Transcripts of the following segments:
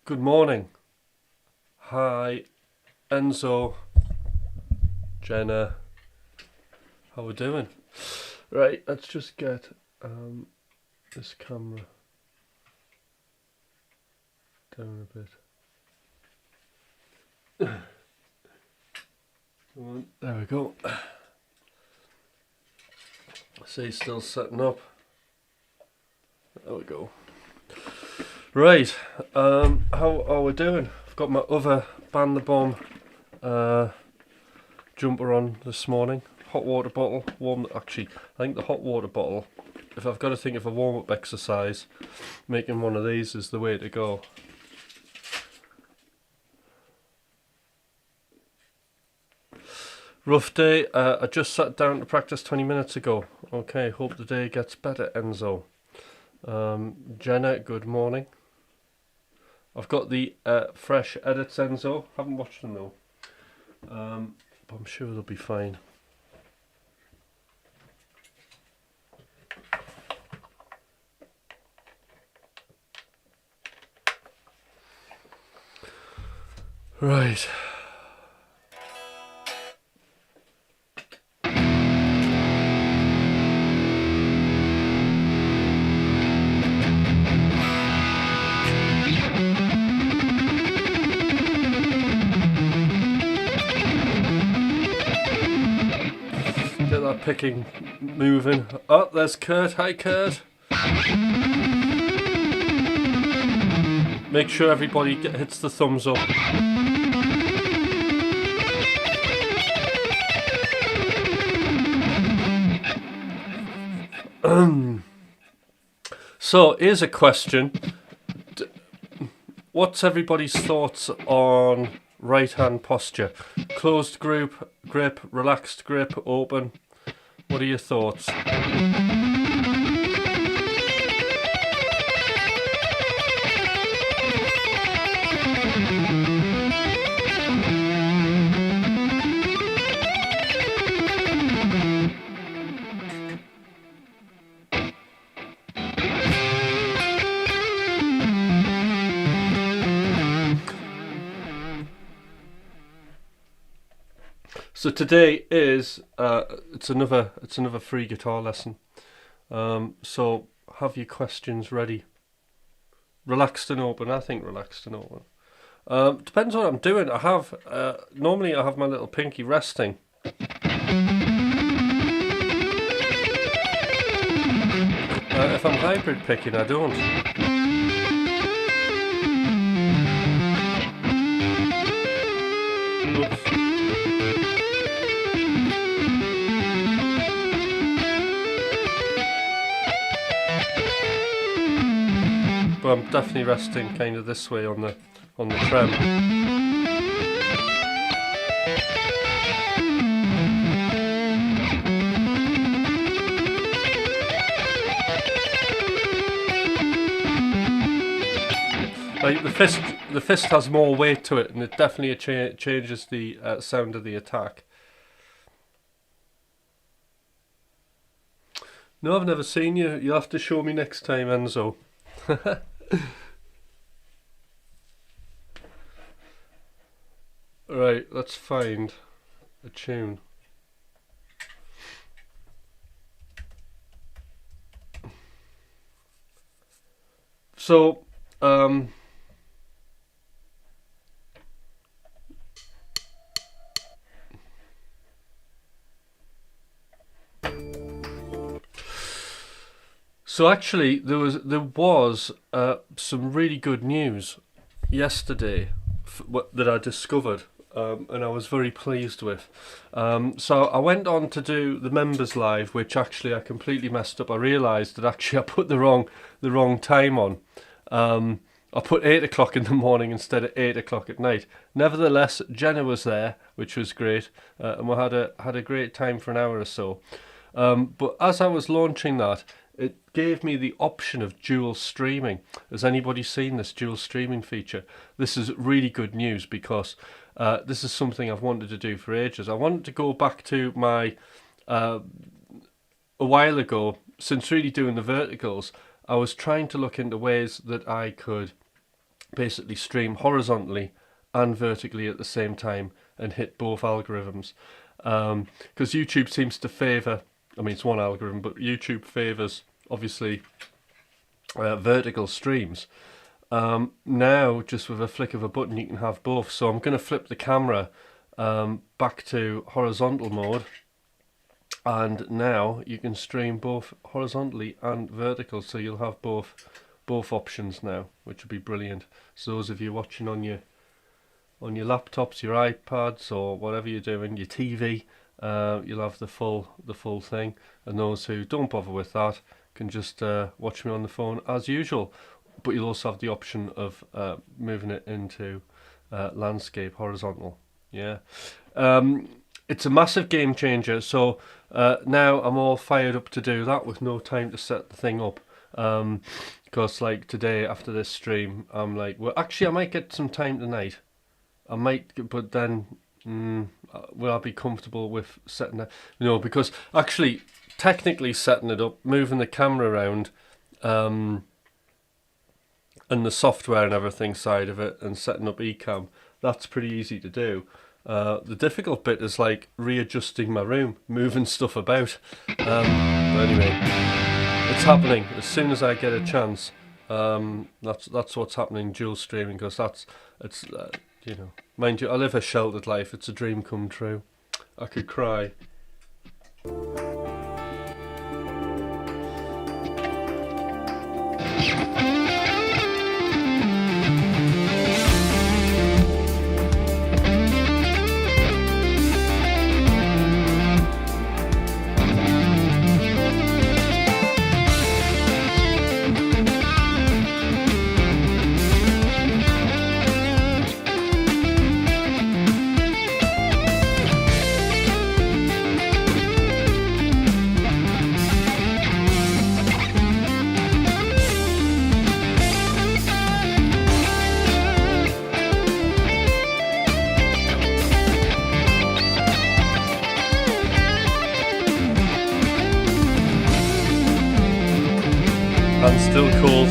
Good morning. Hi, Enzo, Jenna. How we doing? Right, let's just get this camera down a bit. Come on, there we go. See, still setting up. There we go. Right, how are we doing? I've got my other Ban the Bomb jumper on this morning. Hot water bottle, actually, I think the hot water bottle, if I've got to think of a warm-up exercise, making one of these is the way to go. Rough day, I just sat down to practice 20 minutes ago. Okay, hope the day gets better, Enzo. Jenna, good morning. I've got the fresh edits, Enzo. Haven't watched them though. But I'm sure they'll be fine. Right. Get that picking moving. Oh, there's Kurt. Hi, Kurt. Make sure everybody hits the thumbs up. So, here's a question. What's everybody's thoughts on right hand posture? Closed grip, relaxed grip, open. What are your thoughts? So today is it's another free guitar lesson. So have your questions ready. Relaxed and open. I think relaxed and open. Depends what I'm doing. I have normally I have my little pinky resting. If I'm hybrid picking, I don't. Oops. But I'm definitely resting kind of this way on the trem. Like the fist has more weight to it, and it definitely changes the sound of the attack. No, I've never seen you. You'll have to show me next time, Enzo. Right, let's find a tune. So, actually, there was some really good news yesterday that I discovered, and I was very pleased with. So I went on to do the members live, which actually I completely messed up. I realised that actually I put the wrong time on. I put 8 o'clock in the morning instead of 8 o'clock at night. Nevertheless, Jenna was there, which was great, and we had a great time for an hour or so. But as I was launching that, it gave me the option of dual streaming. Has anybody seen this dual streaming feature? This is really good news because this is something I've wanted to do for ages. I wanted to go back to my a while ago, since really doing the verticals, I was trying to look into ways that I could basically stream horizontally and vertically at the same time and hit both algorithms. Because YouTube seems to favour, I mean it's one algorithm, but YouTube favours obviously vertical streams. Now just with a flick of a button you can have both. So I'm going to flip the camera back to horizontal mode, and now you can stream both horizontally and vertical, so you'll have both options now, which would be brilliant. So those of you watching on your laptops, your iPads, or whatever you're doing, your TV, you'll have the full thing. And those who don't bother with that can just watch me on the phone as usual. But you'll also have the option of moving it into landscape horizontal. Yeah, it's a massive game changer. So now I'm all fired up to do that with no time to set the thing up. Because like today after this stream, I'm like, well, actually I might get some time tonight. I might, but then will I be comfortable with setting it? No, because actually technically setting it up, moving the camera around, and the software and everything side of it, and setting up Ecamm, that's pretty easy to do. The difficult bit is like readjusting my room, moving stuff about. But anyway, it's happening as soon as I get a chance. That's what's happening, dual streaming, because it's you know, mind you, I live a sheltered life. It's a dream come true. I could cry. And still cold.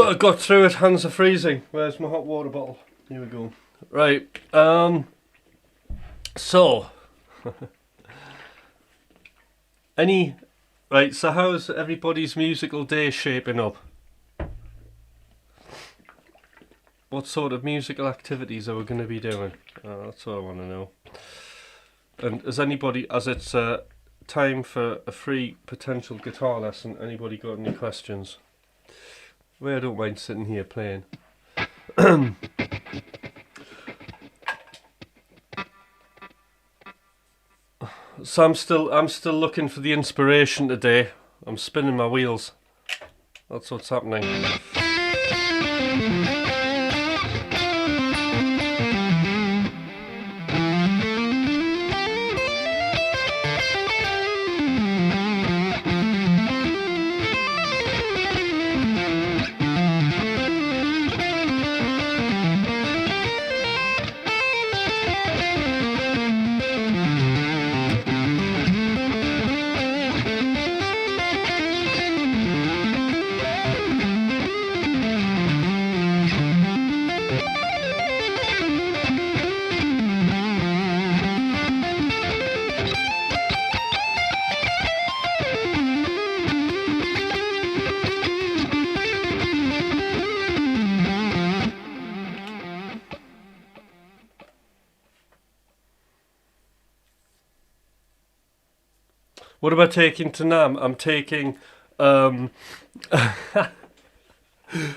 I got through it, hands are freezing. Where's my hot water bottle? Here we go. Right, so, so how's everybody's musical day shaping up? What sort of musical activities are we going to be doing? That's what I want to know. And has it's time for a free potential guitar lesson, anybody got any questions? Well, I don't mind sitting here playing. So I'm still looking for the inspiration today. I'm spinning my wheels. That's what's happening. What am I taking to Nam? I'm taking I'm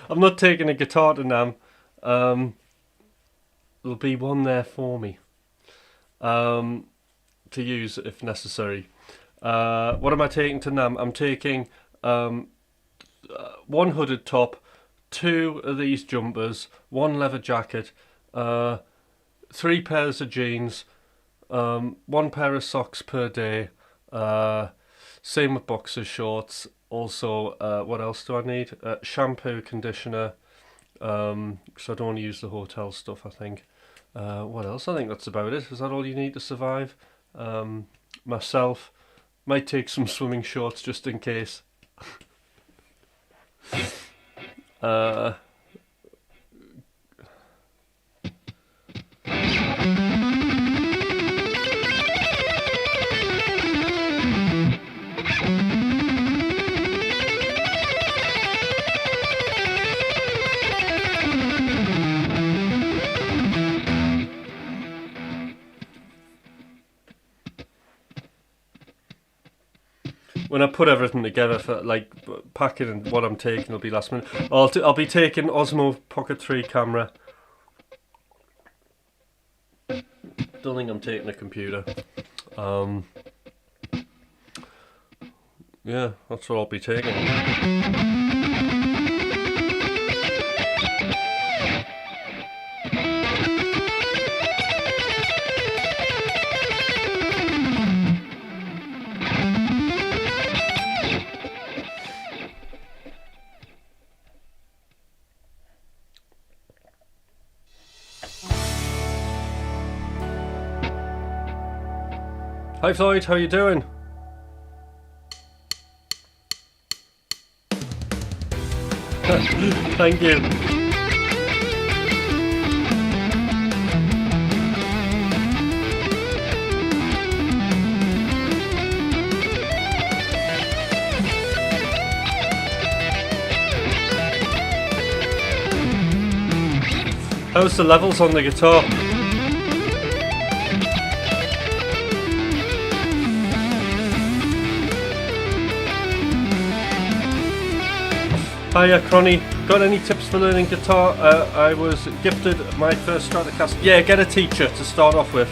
not taking a guitar to Nam. There'll be one there for me to use if necessary. What am I taking to Nam? I'm taking one hooded top, 2 of these jumpers, 1 leather jacket, 3 pairs of jeans, 1 pair of socks per day. Same with boxer shorts. Also, what else do I need? Shampoo, conditioner, because I don't want to use the hotel stuff, I think. What else? I think that's about it. Is that all you need to survive? Myself. Might take some swimming shorts just in case. When I put everything together for like packing and what I'm taking will be last minute. I'll be taking Osmo Pocket 3 camera. Don't think I'm taking a computer. Yeah, that's what I'll be taking. Hi Floyd, how you doing? Thank you. How's the levels on the guitar? Hiya Cronny, got any tips for learning guitar? I was gifted my first Stratocaster. Yeah, get a teacher to start off with.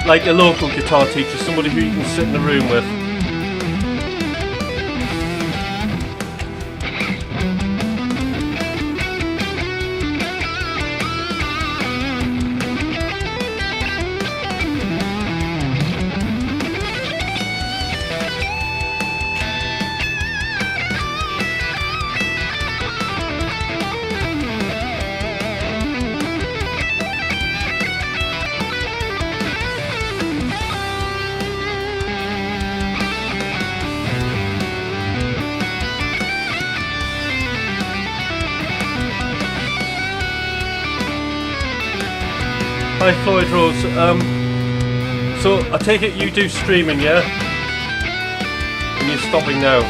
Like a local guitar teacher, somebody who you can sit in a room with. Hi Floyd Rose. So I take it you do streaming, yeah? And you're stopping now.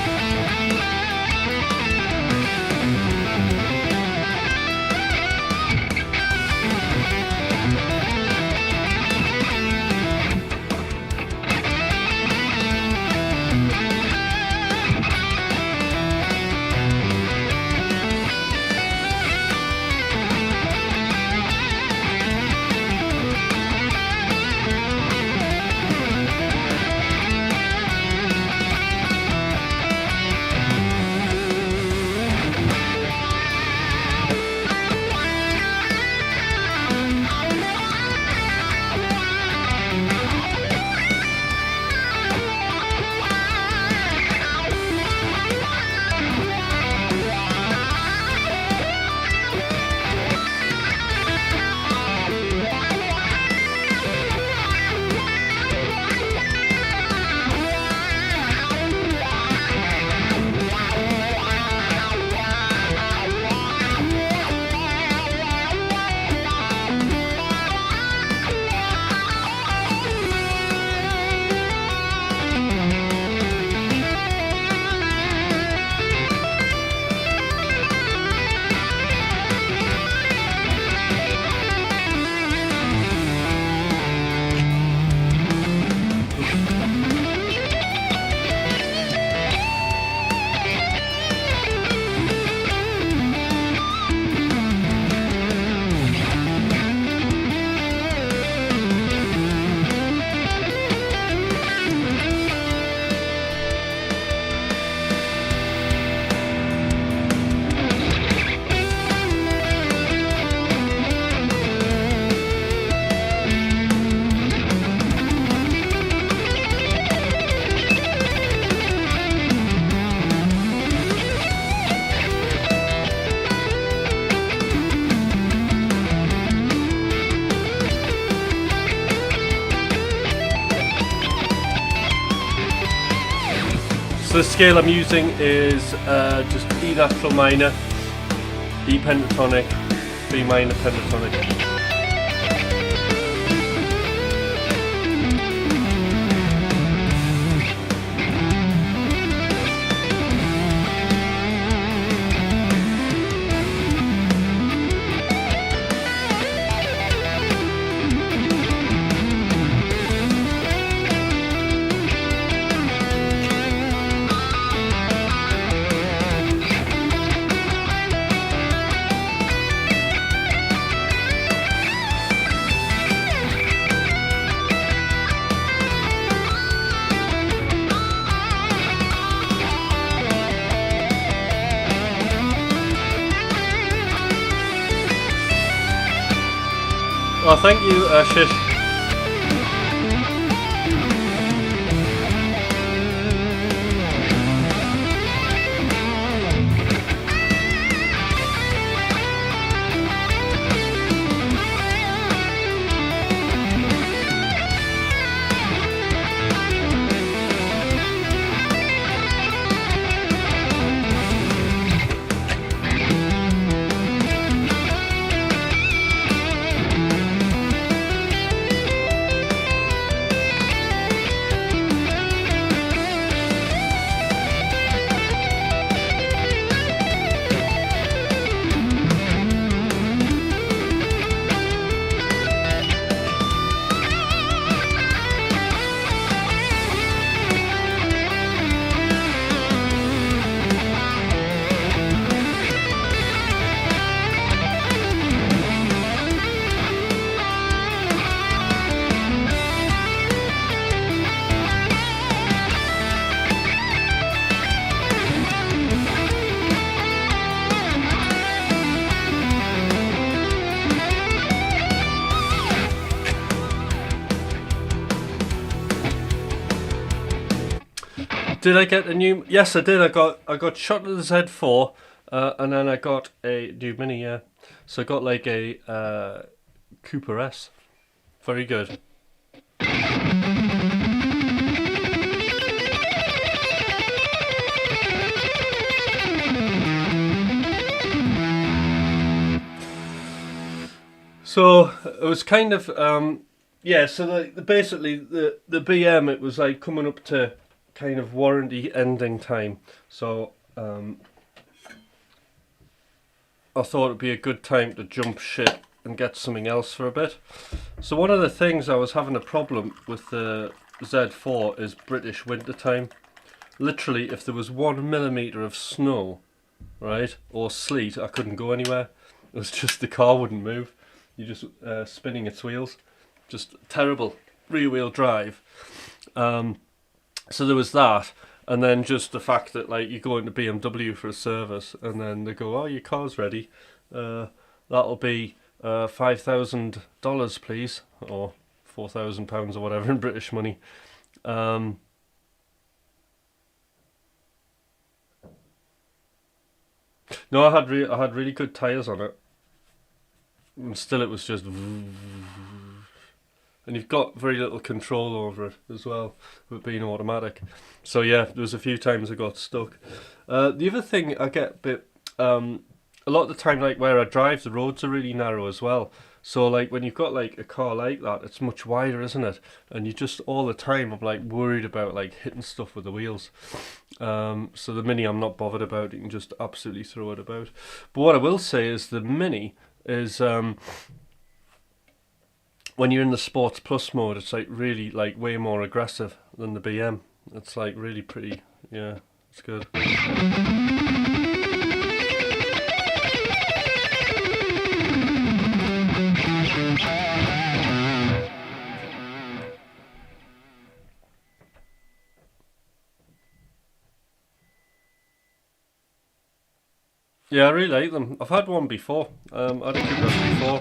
So the scale I'm using is just E natural minor, E pentatonic, B minor pentatonic. Oh, thank you, Shish. Did I get a new? Yes, I did. I got shot at the Z4, and then I got a new Mini. Yeah, so I got like a Cooper S. Very good. So it was kind of yeah. So basically the BM, it was like coming up to kind of warranty ending time. So I thought it'd be a good time to jump ship and get something else for a bit. So one of the things I was having a problem with the Z4 is British winter time. Literally, if there was 1 millimetre of snow, right, or sleet, I couldn't go anywhere. It was just the car wouldn't move. You're just spinning its wheels. Just terrible rear wheel drive. So there was that, and then just the fact that like you go into BMW for a service, and then they go, "Oh, your car's ready. That'll be $5,000, please," or £4,000 or whatever in British money. No, I had really good tyres on it, and still it was just. And you've got very little control over it as well, with being automatic. So yeah, there was a few times I got stuck. The other thing I get a bit, a lot of the time, like where I drive, the roads are really narrow as well. So like when you've got like a car like that, it's much wider, isn't it? And you just all the time, I'm like worried about like hitting stuff with the wheels. So the Mini, I'm not bothered about. You can just absolutely throw it about. But what I will say is the Mini is. When you're in the Sports Plus mode, it's like really like way more aggressive than the BM. It's like really pretty, yeah, it's good. Yeah, I really like them. I've had one before. I had a Cooper before.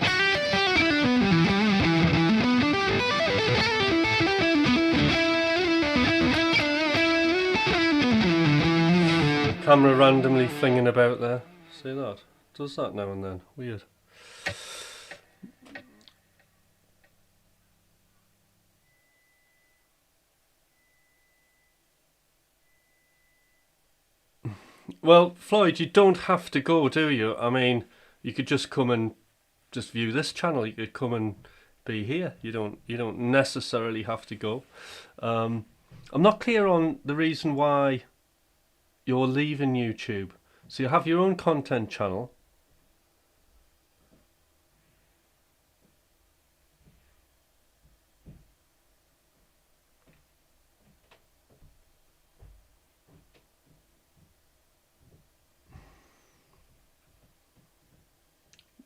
Camera randomly flinging about there. See that? Does that now and then. Weird. Well, Floyd, you don't have to go, do you? I mean, you could just come and just view this channel. You could come and be here. You don't necessarily have to go. I'm not clear on the reason why you're leaving YouTube. So you have your own content channel.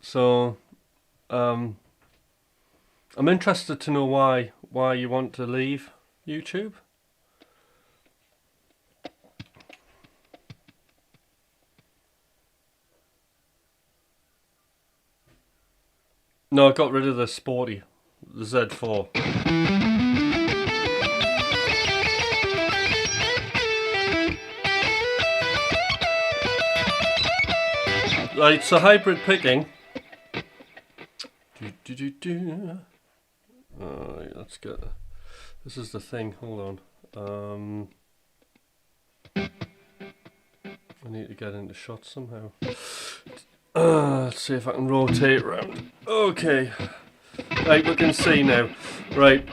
So I'm interested to know why you want to leave YouTube. No, I got rid of the Sporty, the Z4. Right, so hybrid picking. Alright, let's get. This is the thing. Hold on. I need to get into shot somehow. Let's see if I can rotate around. Okay. Right, we can see now. Right,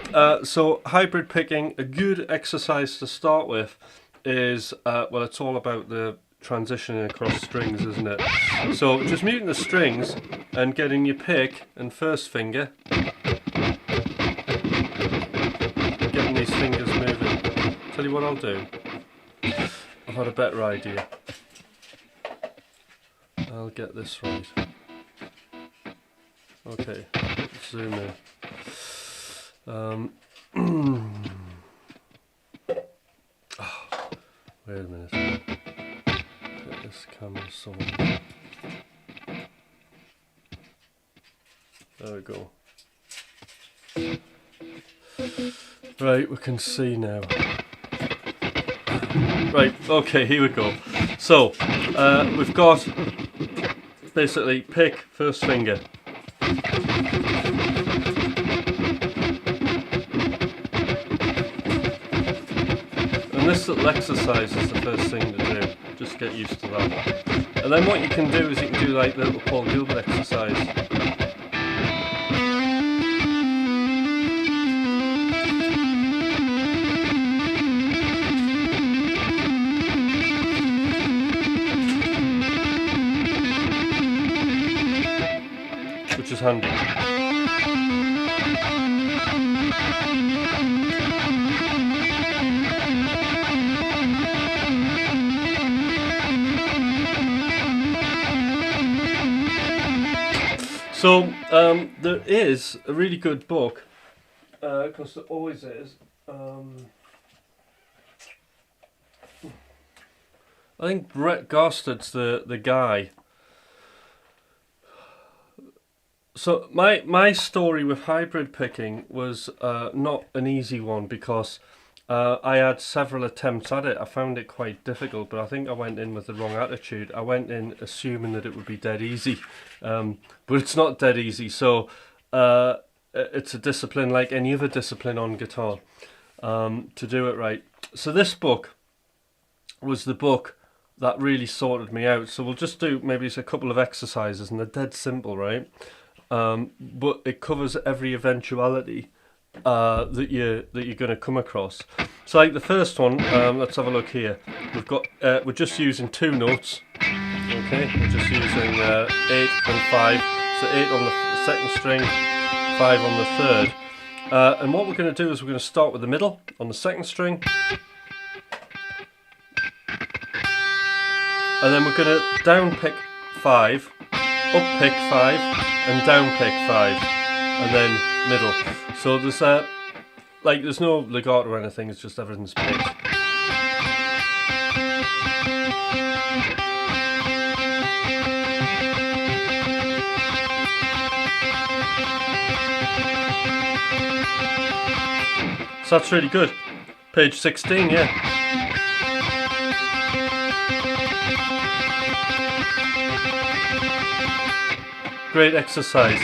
so hybrid picking, a good exercise to start with is, well, it's all about the transitioning across strings, isn't it? So just muting the strings and getting your pick and first finger. Getting these fingers moving. Tell you what I'll do. I've had a better idea. I'll get this right. Okay, let's zoom in. Oh, wait a minute. Get this camera somewhere. There we go. Right, we can see now. Right, okay, here we go. So, we've got basically pick, first finger. And this little exercise is the first thing to do. Just get used to that. And then what you can do is you can do like the little Paul Gilbert exercise. which is handy. So there is a really good book, because there always is. I think Brett Gostard's the guy. So my story with hybrid picking was not an easy one, because I had several attempts at it. I found it quite difficult, but I think I went in with the wrong attitude. I went in assuming that it would be dead easy, but it's not dead easy. So it's a discipline like any other discipline on guitar, to do it right. So this book was the book that really sorted me out. So we'll just do maybe a couple of exercises, and they're dead simple, right? But it covers every eventuality that you're going to come across. So like the first one, let's have a look here. We've got we're just using 2 notes. Okay, we're just using 8 and 5. So 8 on the second string, 5 on the third. And what we're going to do is we're going to start with the middle on the second string, and then we're going to down pick 5, up pick 5, and down pick 5, and then middle. So there's there's no legato or anything, it's just everything's picked. So that's really good. Page 16, yeah. Great exercise.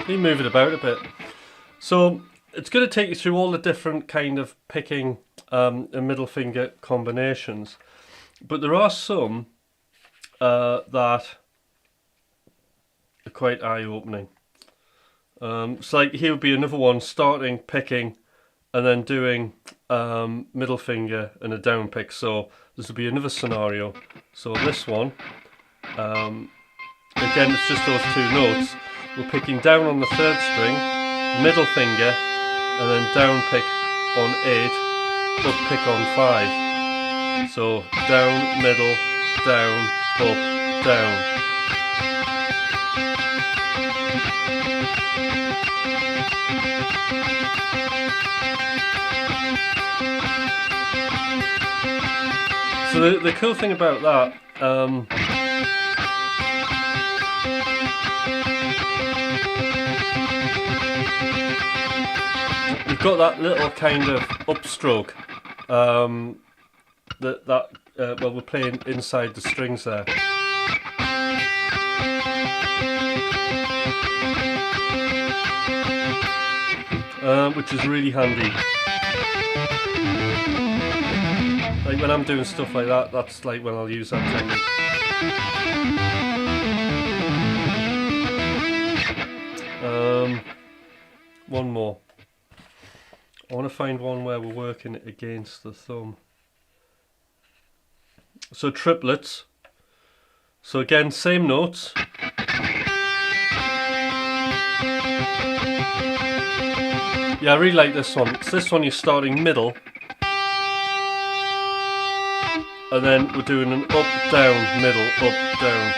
You move it about a bit. So it's going to take you through all the different kind of picking and middle finger combinations, but there are some that are quite eye-opening. So like here would be another one, starting picking and then doing middle finger and a down pick. So this would be another scenario. So this one, again it's just those 2 notes. We're picking down on the third string, middle finger, and then down pick on 8, up pick on 5. So down, middle, down, up, down. So the cool thing about that, we've got that little kind of upstroke well, we're playing inside the strings there. Which is really handy. Like when I'm doing stuff like that, that's like when I'll use that technique. One more. I want to find one where we're working it against the thumb. So triplets. So again, same notes. Yeah, I really like this one. So this one you're starting middle, and then we're doing an up, down, middle, up, down.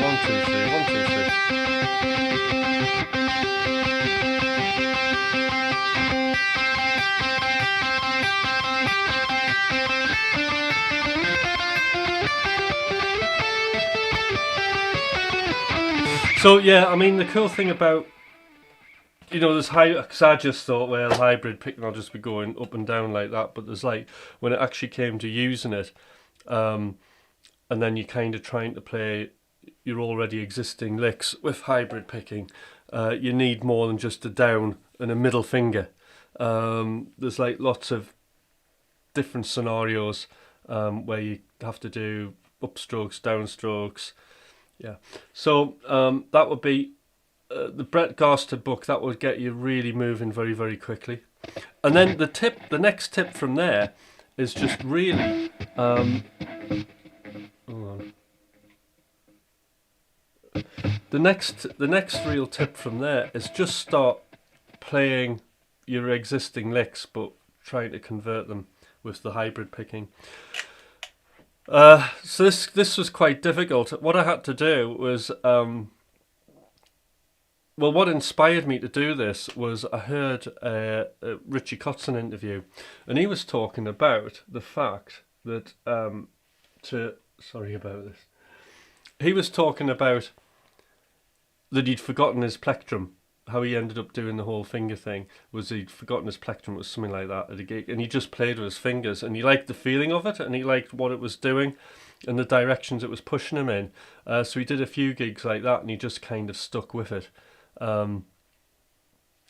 1, 2, 3, 1, 2, 3. So yeah, I mean the cool thing about, you know, there's because I just thought, well, hybrid picking, I'll just be going up and down like that. But there's like, when it actually came to using it, and then you're kind of trying to play your already existing licks with hybrid picking, you need more than just a down and a middle finger. There's like lots of different scenarios where you have to do upstrokes, downstrokes. Yeah. So that would be the Brett Gostard book. That would get you really moving very, very quickly. And then the next tip from there is just really, hold on. The next real tip from there is just start playing your existing licks, but trying to convert them with the hybrid picking. So this was quite difficult. What I had to do was, well, what inspired me to do this was I heard a Richie Kotzen interview, and he was talking about the fact that sorry about this. He was talking about that he'd forgotten his plectrum. How he ended up doing the whole finger thing was he'd forgotten his plectrum. It was something like that at a gig, and he just played with his fingers, and he liked the feeling of it, and he liked what it was doing and the directions it was pushing him in. So he did a few gigs like that, and he just kind of stuck with it. And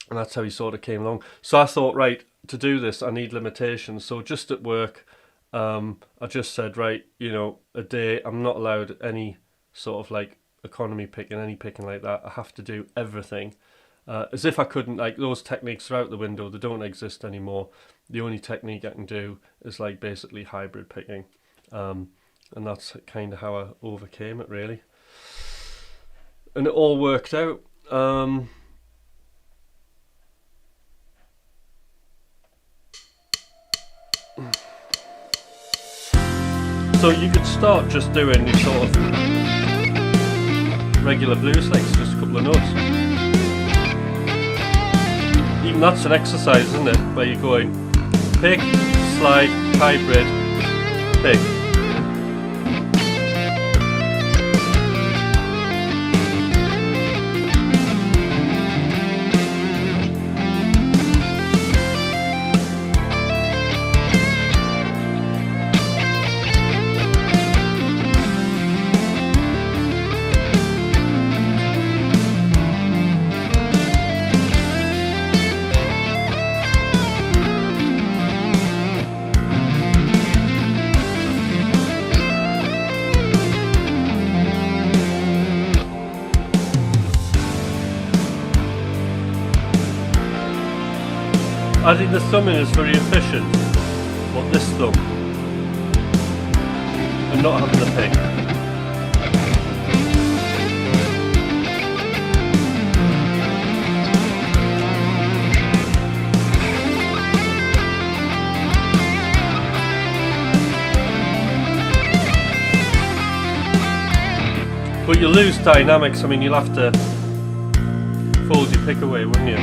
that's how he sort of came along. So I thought, right, to do this I need limitations. So just at work, I just said, right, a day I'm not allowed any sort of like economy picking, any picking like that. I have to do everything. As if I couldn't, like, those techniques are out the window, they don't exist anymore. The only technique I can do is like basically hybrid picking. And that's kind of how I overcame it, really. And it all worked out. So you could start just doing your sort of regular blues licks, just a couple of notes. Even that's an exercise, isn't it? Where you're going pick, slide, hybrid, pick. Adding the thumb in is very efficient, but this thumb, and not having the pick. But you lose dynamics. I mean, you'll have to fold your pick away, wouldn't you?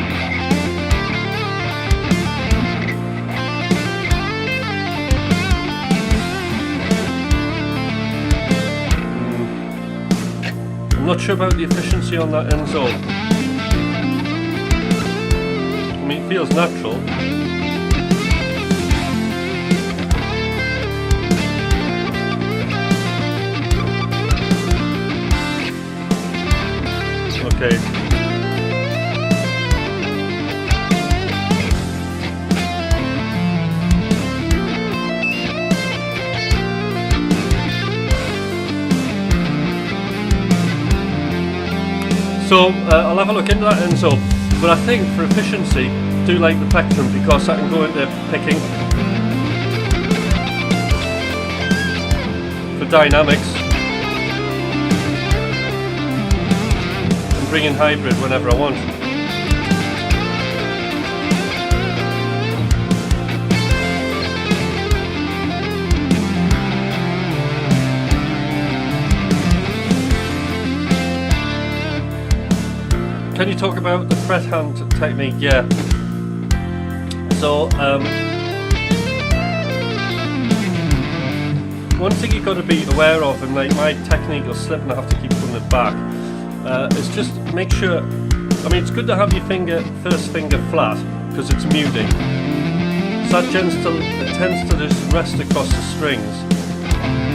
I'm not sure about the efficiency on that Enzo. I mean, it feels natural. Okay. So I'll have a look into that Enzo, but I think for efficiency, do like the plectrum because I can go into picking. For dynamics, and bring in hybrid whenever I want. Can you talk about the fret hand technique? Yeah. So, one thing you've got to be aware of, and like my technique will slip and I have to keep putting it back, is just make sure, I mean, it's good to have your first finger flat, because it's muting. So that tends to just rest across the strings.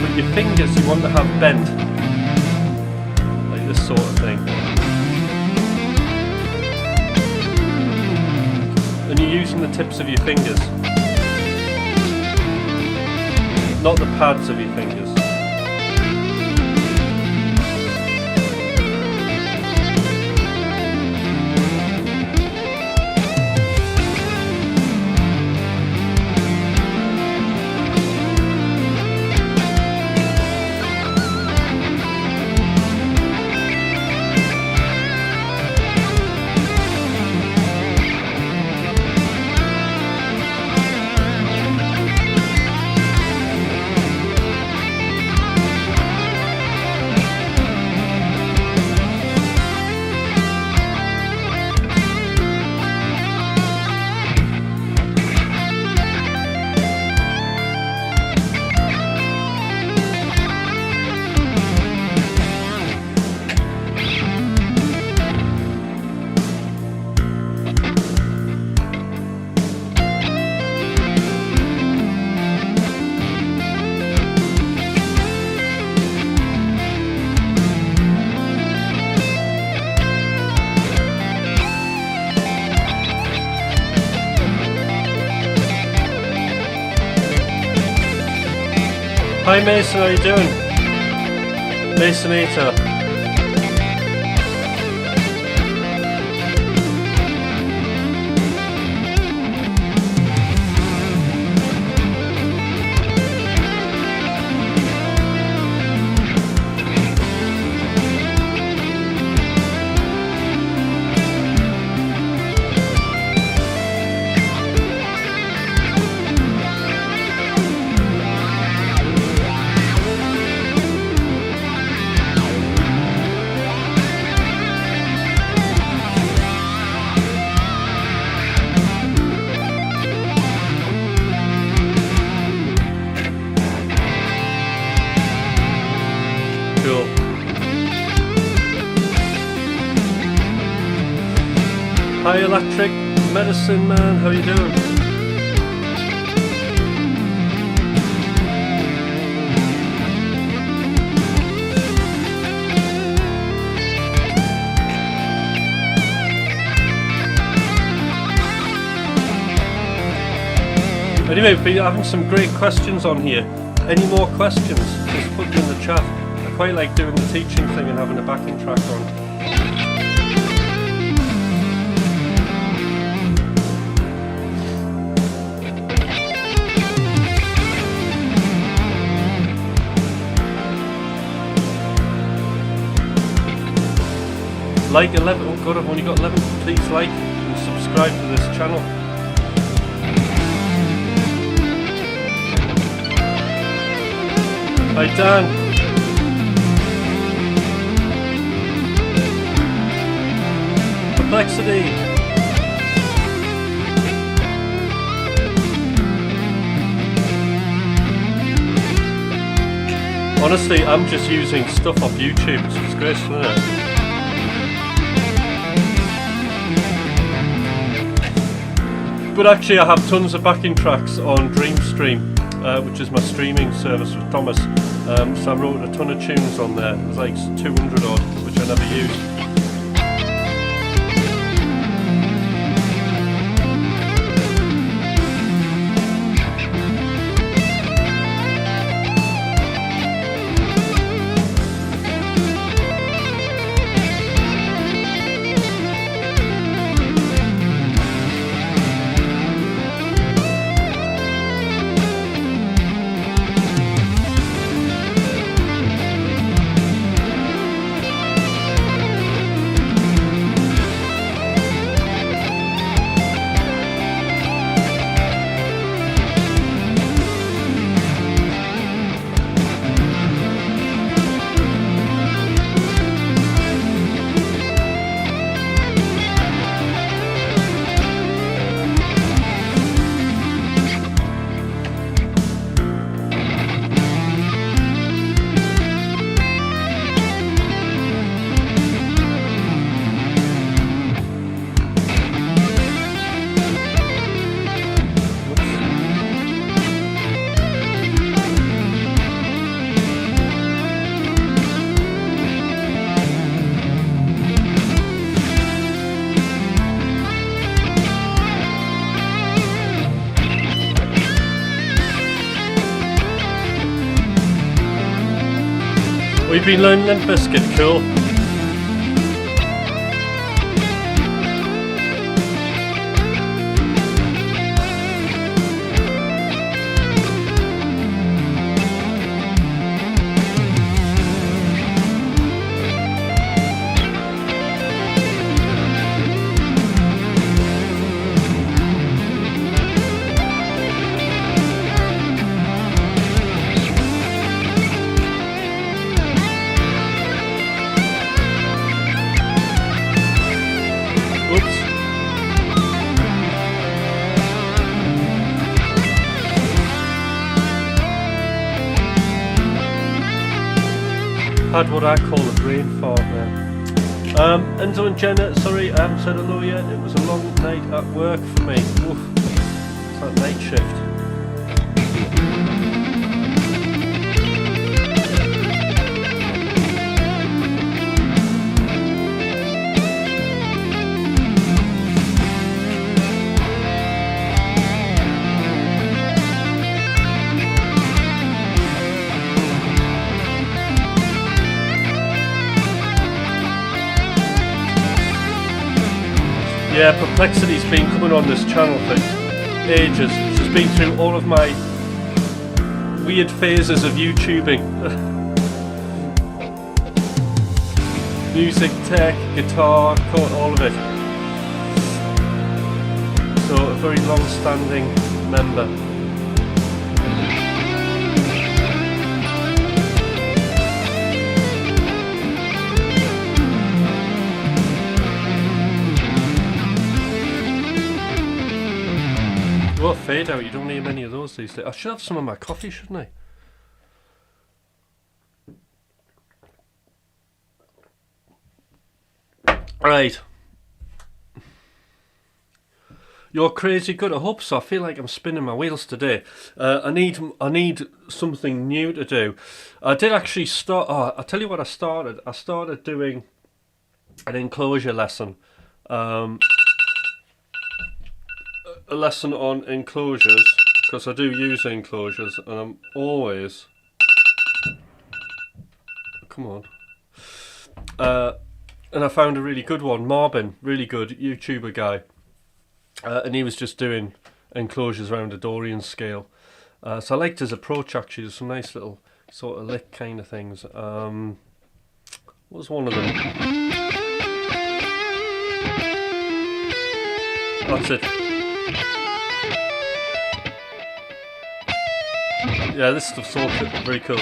But your fingers you want to have bent, like this sort of thing. And you're using the tips of your fingers, not the pads of your fingers. Hi Mason, how you doing? Masonator. Hi Electric Medicine Man, how you doing? Anyway, we've been having some great questions on here. Any more questions? Just put them in the chat. I quite like doing the teaching thing and having a backing track on. Like 11, oh god, I've only got 11. Please like and subscribe to this channel. Hi Dan. Complexity. Honestly, I'm just using stuff off YouTube. It's disgraceful, isn't it? But actually I have tons of backing tracks on Dreamstream, which is my streaming service with Thomas. So I wrote a ton of tunes on there. There's like 200 odd, which I never used. We've been learning Limp Bizkit, cool. Had what I call a brain fart there. Enzo and Jenna, sorry I haven't said hello yet. It was a long night at work for me. Oof. It's that night shift. Yeah, Perplexity's been coming on this channel for ages. She's been through all of my weird phases of YouTubing. Music, tech, guitar, all of it. So a very long-standing member. What fade out? You don't hear many of those these days. I should have some of my coffee, shouldn't I? Right. You're crazy good. I hope so. I feel like I'm spinning my wheels today. I need something new to do. I did actually start. Oh, I'll tell you what I started. I started doing an enclosure lesson. A lesson on enclosures, because I do use enclosures, and I'm always. Come on. And I found a really good one. Marvin, really good YouTuber guy. And he was just doing enclosures around a Dorian scale. So I liked his approach actually. There's some nice little sort of lick kind of things. What was one of them? That's it. Yeah, this stuff's so very cool.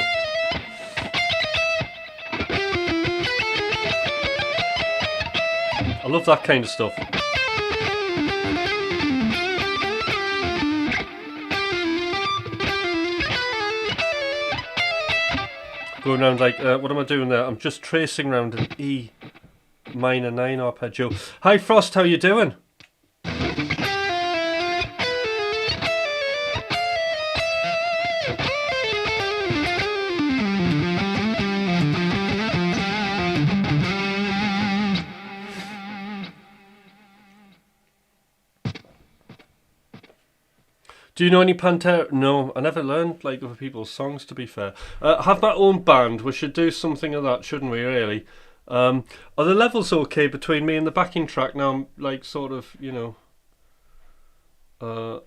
I love that kind of stuff. Going around like, what am I doing there? I'm just tracing around an E minor 9 arpeggio. Hi Frost, how you doing? Do you know any Pantera? No, I never learned like other people's songs, to be fair. I have my own band. We should do something of that, shouldn't we, really? Are the levels okay between me and the backing track? Now I'm like sort of, you know,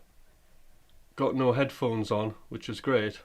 got no headphones on, which is great.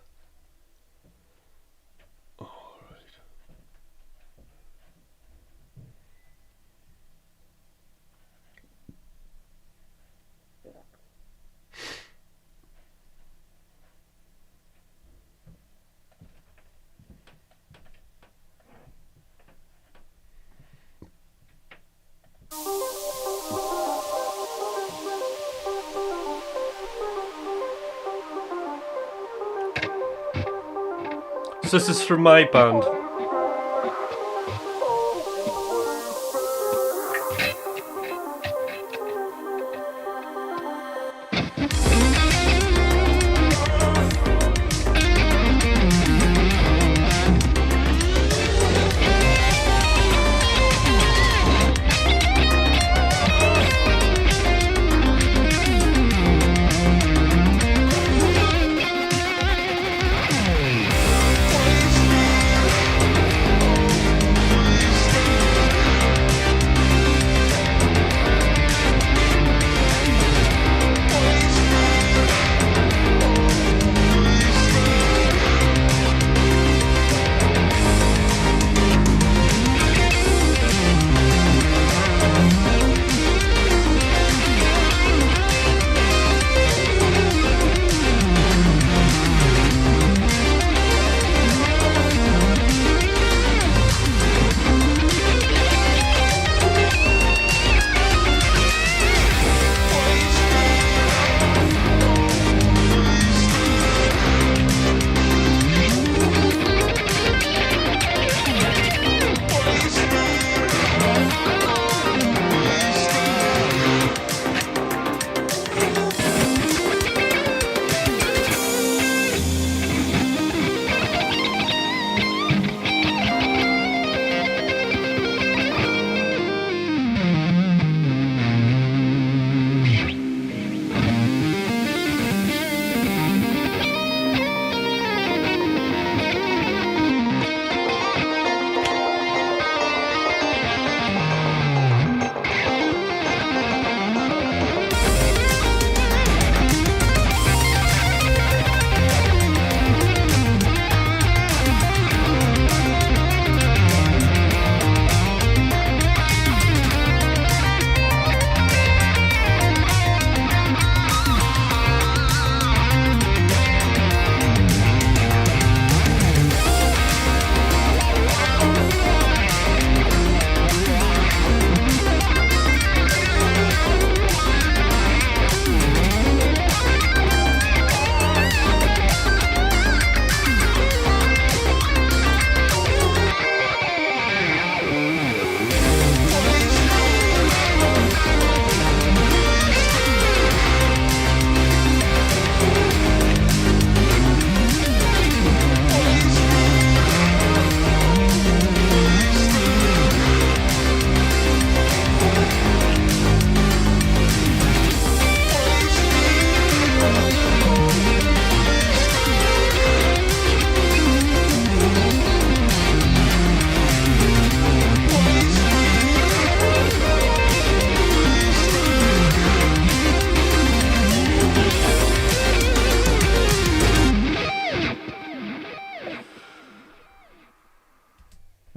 So this is from my band.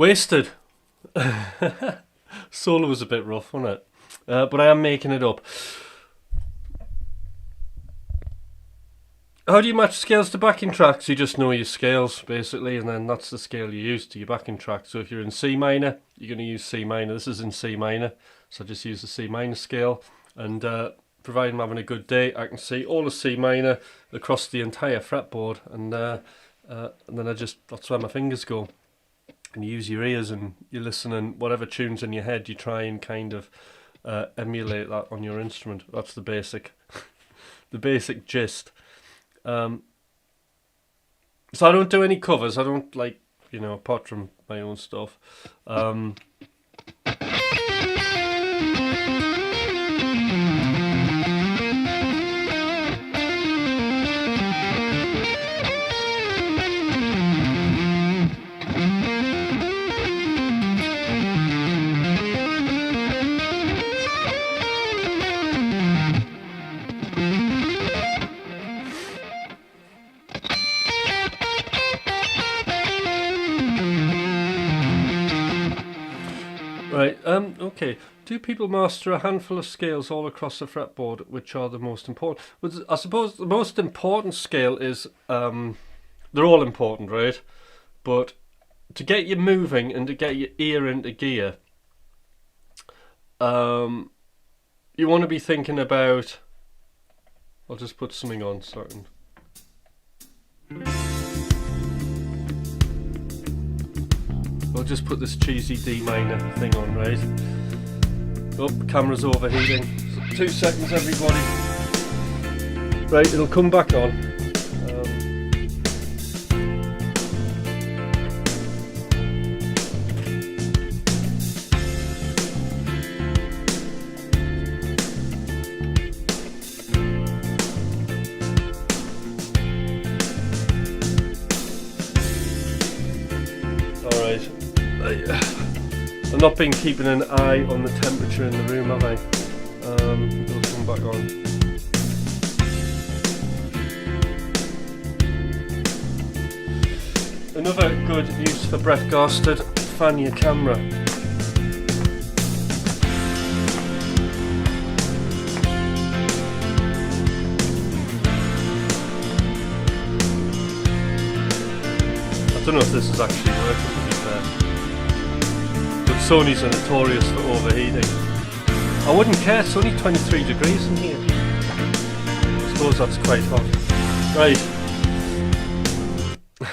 Wasted. Solo was a bit rough, wasn't it? But I am making it up. How do you match scales to backing tracks? You just know your scales, basically, and then that's the scale you use to your backing track. So if you're in C minor, you're going to use C minor. This is in C minor, so I just use the C minor scale. And providing I'm having a good day, I can see all the C minor across the entire fretboard, and then that's where my fingers go. And you use your ears and you listen, and whatever tune's in your head, you try and kind of emulate that on your instrument. That's the basic, the basic gist. So I don't do any covers. I don't apart from my own stuff. Right, okay. Do people master a handful of scales all across the fretboard? Which are the most important? Well, I suppose the most important scale is, they're all important, right? But to get you moving and to get your ear into gear, you want to be thinking about... I'll just put something on so I can... I'll just put this cheesy D minor thing on, right? Oh, camera's overheating. So 2 seconds, everybody. Right, it'll come back on. Alright. I've not been keeping an eye on the temperature in the room, have I? It'll come back on. Another good use for Brett Garsted, fan your camera. I don't know if this is actually working, to be fair. But Sony's are notorious for overheating. I wouldn't care, it's only 23 degrees in here. I suppose that's quite hot. Right.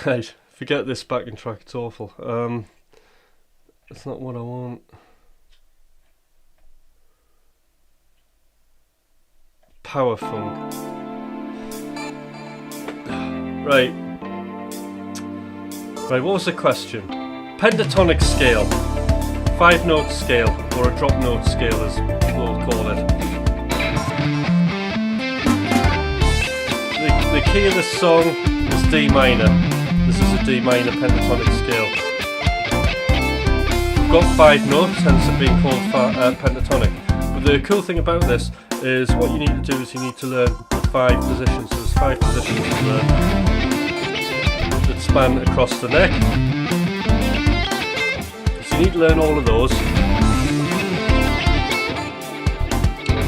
Right, forget this backing track, it's awful. That's not what I want. Power funk. Right. Right, what was the question? Pentatonic scale, 5-note scale, or a drop note scale as people will call it. The key of this song is D minor. This is a D minor pentatonic scale. We've got 5 notes, hence it being called pentatonic. But the cool thing about this is what you need to do is you need to learn 5 positions. So there's 5 positions to learn. Span across the neck. So you need to learn all of those.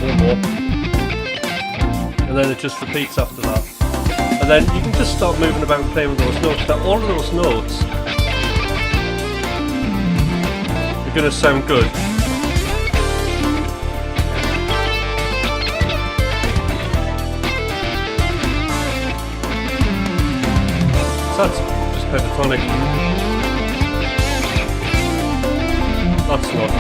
One more. And then it just repeats after that. And then you can just start moving about and playing with those notes. Now all of those notes are going to sound good. That's just pentatonic. That's not.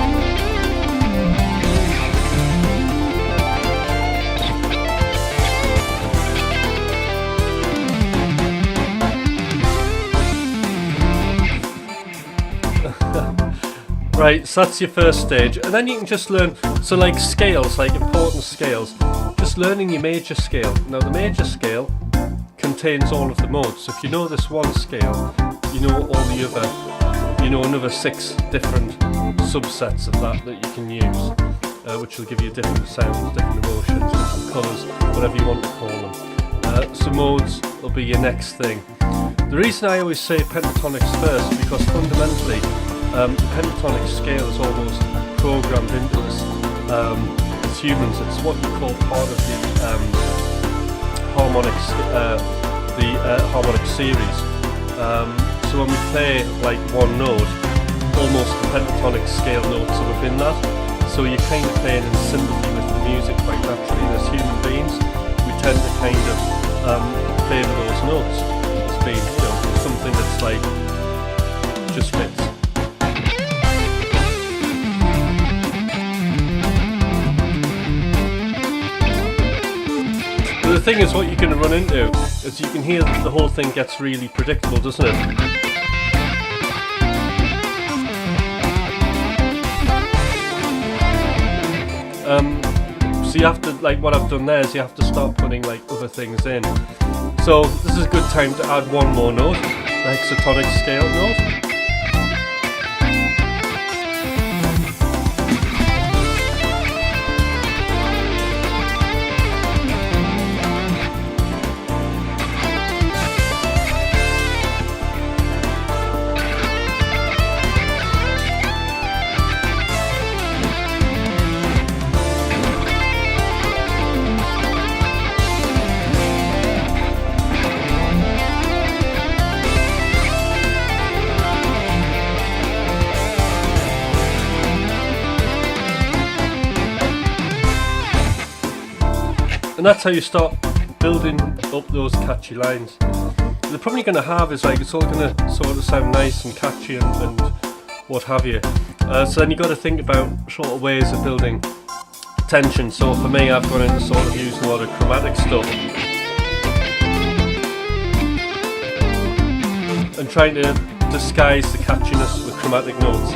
Right, so that's your first stage, and then you can just learn, so like scales, like important scales, just learning your major scale. Now the major scale contains all of the modes. So if you know this one scale, you know all the other, you know another 6 different subsets of that you can use, which will give you different sounds, different emotions, different colours, whatever you want to call them. So modes will be your next thing. The reason I always say pentatonics first, because fundamentally the pentatonic scale is almost programmed into us as humans. It's what you call part of the harmonic series. So when we play like one note, almost the pentatonic scale notes are within that. So you're kind of playing in sympathy with the music quite naturally. And as human beings, we tend to kind of play to those notes as being, something that's like just fits. But the thing is, what you're going to run into is you can hear that the whole thing gets really predictable, doesn't it? So you have to, like what I've done there is you have to start putting like other things in. So this is a good time to add one more note, the hexatonic scale note. And that's how you start building up those catchy lines. The problem you're going to have is like it's all going to sort of sound nice and catchy and what have you. So then you've got to think about sort of ways of building tension. So for me, I've gone into sort of using a lot of chromatic stuff and trying to disguise the catchiness with chromatic notes.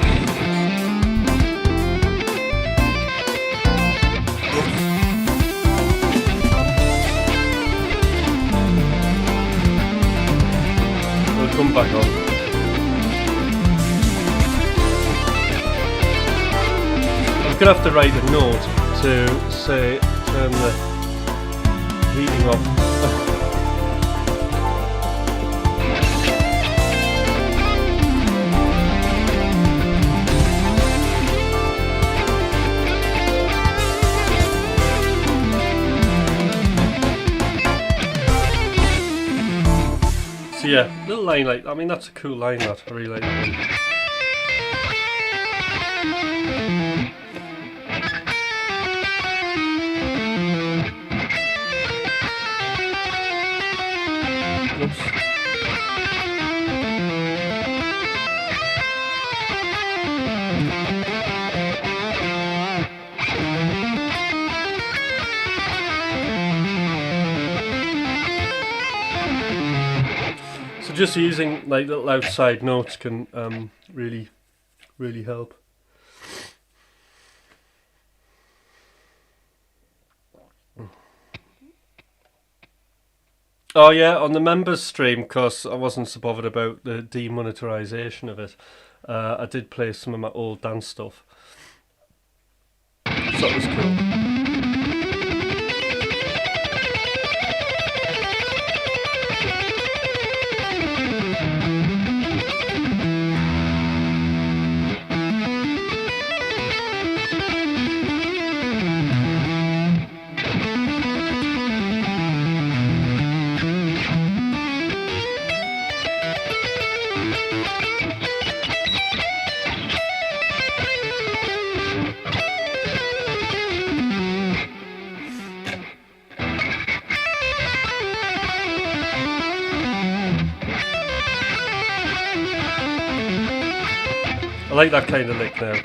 Come back on. I'm gonna have to write a note to say turn the heating off. So yeah, little line like, I mean that's a cool line that, I really like that one. Oops. Just using like little outside notes can really help. Oh yeah, on the members stream, because I wasn't so bothered about the demonetization of it, I did play some of my old dance stuff, so it was cool. I like that kind of lick now.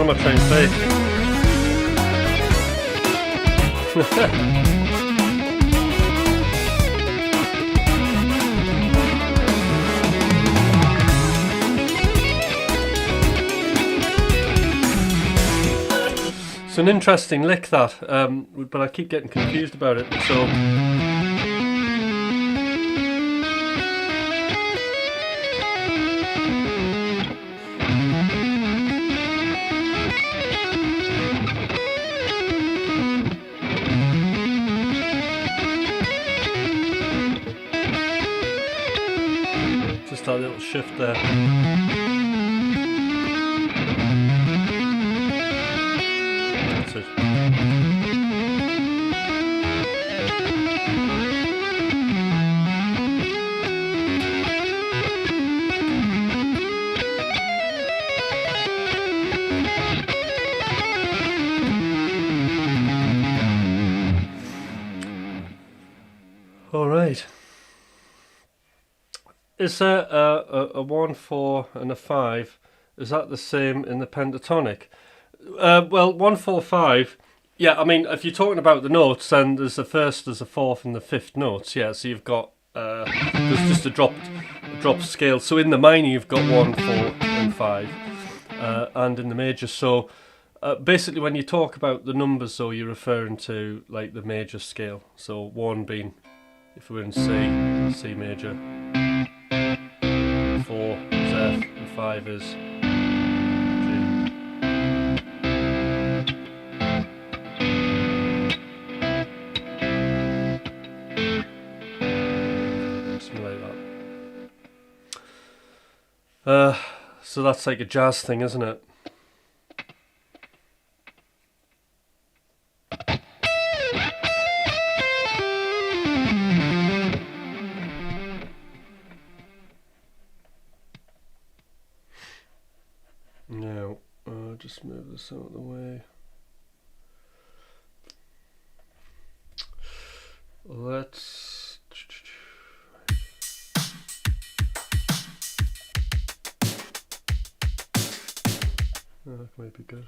am I trying to say? It's an interesting lick, that, but I keep getting confused about it. So just that little shift there. All right. Is there a 1, 4 and a 5? Is that the same in the pentatonic? Well, 1, 4, 5. Yeah, I mean, if you're talking about the notes, then there's the first, there's the fourth, and the fifth notes. Yeah, so you've got there's just a drop scale. So in the minor, you've got 1, 4, and 5, and in the major. So basically, when you talk about the numbers, though, you're referring to like the major scale. So 1 being, if we're in C major, 4 is F, and 5 is G. Something like that. So that's like a jazz thing, isn't it? Now, just move this out of the way. Let's... that might be good.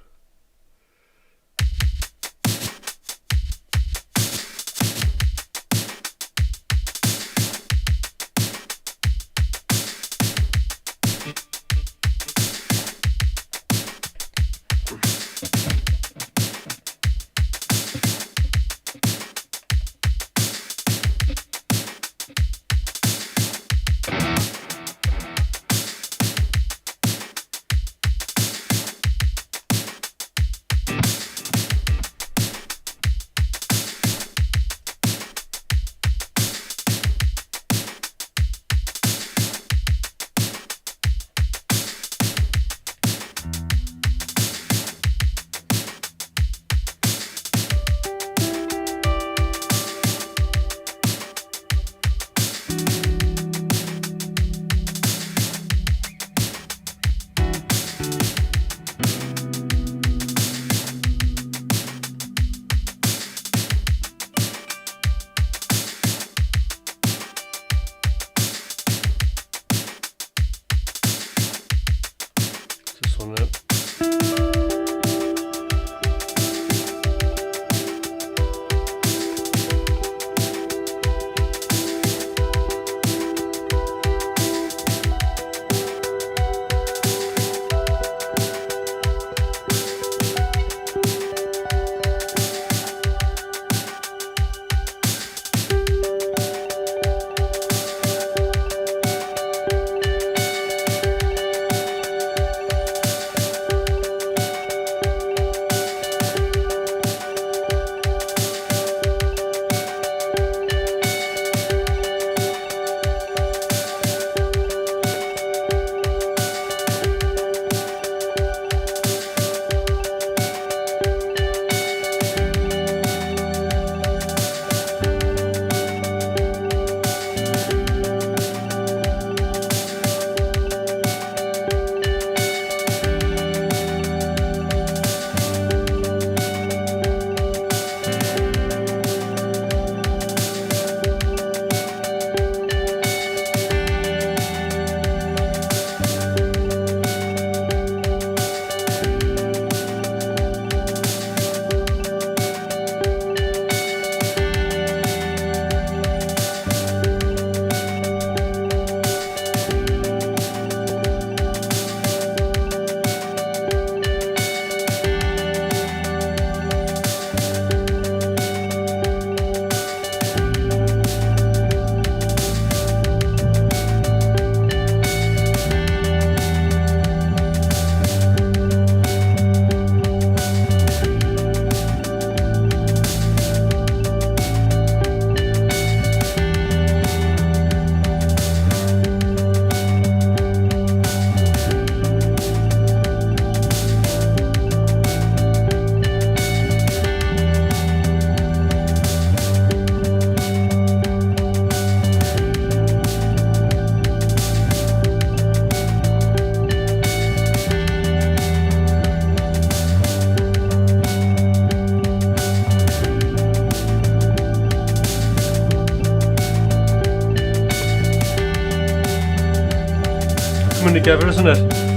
together, isn't it?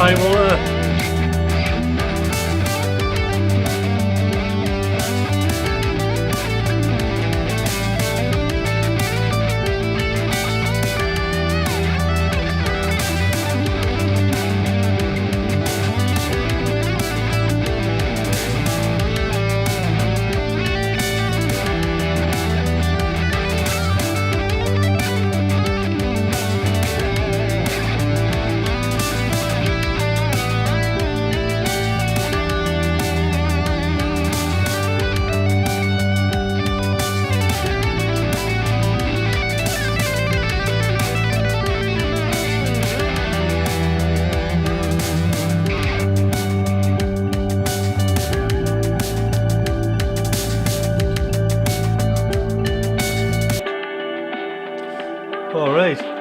I will all right.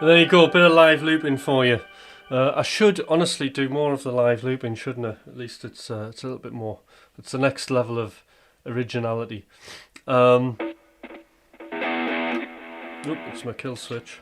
There you go, a bit of live looping for you. I should honestly do more of the live looping, shouldn't I? At least it's a little bit more. It's the next level of originality. Oop, it's my kill switch.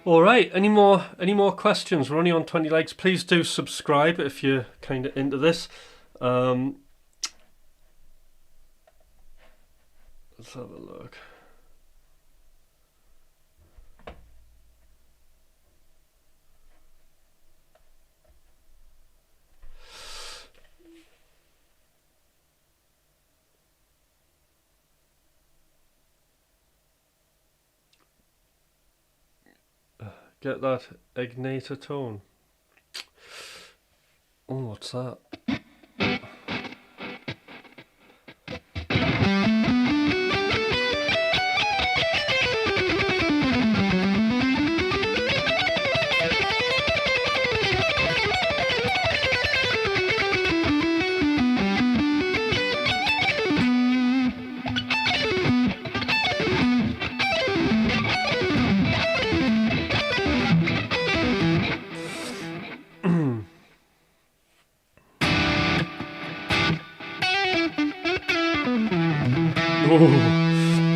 All right. Any more questions? We're only on 20 likes. Please do subscribe if you're kind of into this. Let's have a look. Get that Igniter tone. Oh, what's that?